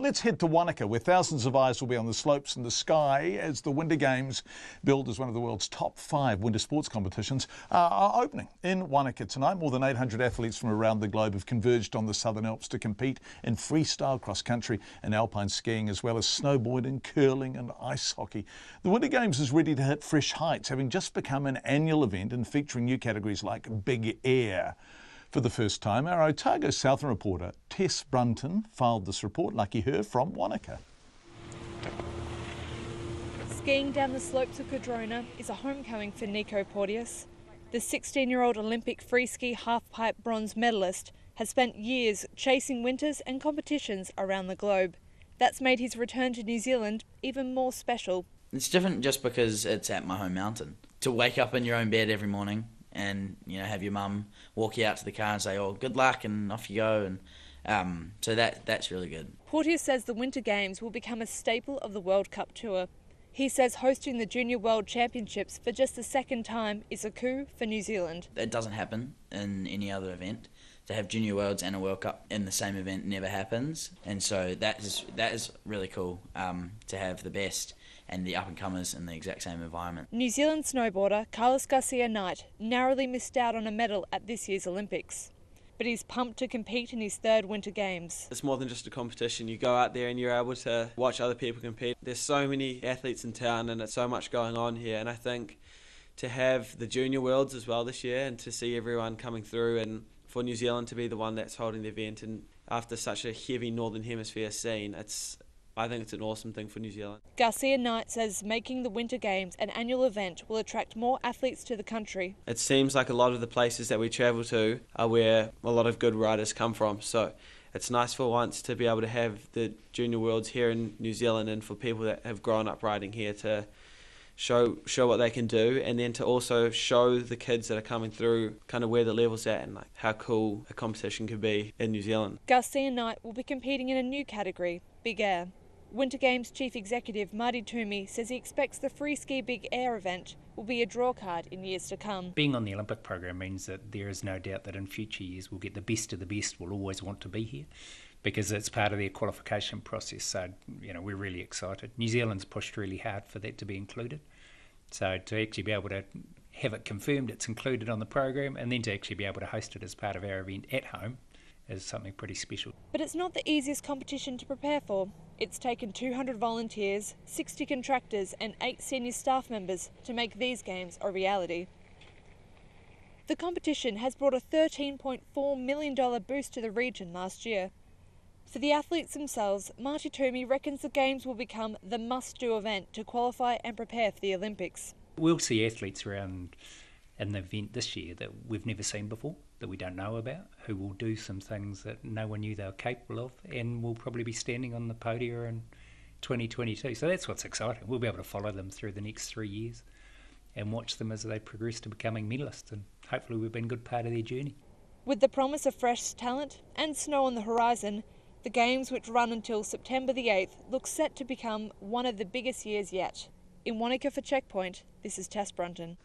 Let's head to Wanaka, where thousands of eyes will be on the slopes and the sky as the Winter Games, billed as one of the world's top 5 winter sports competitions, are opening in Wanaka tonight. More than 800 athletes from around the globe have converged on the Southern Alps to compete in freestyle cross-country and alpine skiing, as well as snowboarding, curling and ice hockey. The Winter Games is ready to hit fresh heights, having just become an annual event and featuring new categories like Big Air. For the first time, our Otago Southern reporter Tess Brunton filed this report, lucky her, from Wanaka. Skiing down the slopes of Codrona is a homecoming for Nico Porteous. The 16-year-old Olympic free ski half-pipe bronze medalist has spent years chasing winters and competitions around the globe. That's made his return to New Zealand even more special. It's different just because it's at my home mountain. To wake up in your own bed every morning and have your mum walk you out to the car and say, "Oh, good luck," and off you go, and so that's really good. Porteous says the Winter Games will become a staple of the World Cup tour. He says hosting the Junior World Championships for just the second time is a coup for New Zealand. It doesn't happen in any other event. To have Junior Worlds and a World Cup in the same event never happens, and so that is really cool to have the best and the up-and-comers in the exact same environment. New Zealand snowboarder Carlos Garcia-Knight narrowly missed out on a medal at this year's Olympics, but he's pumped to compete in his third Winter Games. It's more than just a competition. You go out there and you're able to watch other people compete. There's so many athletes in town and there's so much going on here, and I think to have the Junior Worlds as well this year and to see everyone coming through, and for New Zealand to be the one that's holding the event, and after such a heavy Northern Hemisphere scene, I think it's an awesome thing for New Zealand. Garcia-Knight says making the Winter Games an annual event will attract more athletes to the country. It seems like a lot of the places that we travel to are where a lot of good riders come from, so it's nice for once to be able to have the Junior Worlds here in New Zealand, and for people that have grown up riding here to show what they can do, and then to also show the kids that are coming through kind of where the level's at and how cool a competition can be in New Zealand. Garcia-Knight will be competing in a new category, Big Air. Winter Games Chief Executive Marty Toomey says he expects the free ski Big Air event will be a drawcard in years to come. Being on the Olympic program means that there is no doubt that in future years we'll get the best of the best will always want to be here, because it's part of their qualification process. So, we're really excited. New Zealand's pushed really hard for that to be included. So to actually be able to have it confirmed it's included on the program, and then to actually be able to host it as part of our event at home, is something pretty special. But it's not the easiest competition to prepare for. It's taken 200 volunteers, 60 contractors and 8 senior staff members to make these games a reality. The competition has brought a $13.4 million boost to the region last year. For the athletes themselves, Marty Toomey reckons the Games will become the must-do event to qualify and prepare for the Olympics. We'll see athletes around in the event this year that we've never seen before, that we don't know about, who will do some things that no one knew they were capable of, and will probably be standing on the podium in 2022. So that's what's exciting. We'll be able to follow them through the next 3 years and watch them as they progress to becoming medalists, and hopefully we've been a good part of their journey. With the promise of fresh talent and snow on the horizon, the Games, which run until September the 8th, look set to become one of the biggest years yet. In Wanaka for Checkpoint, this is Tess Brunton.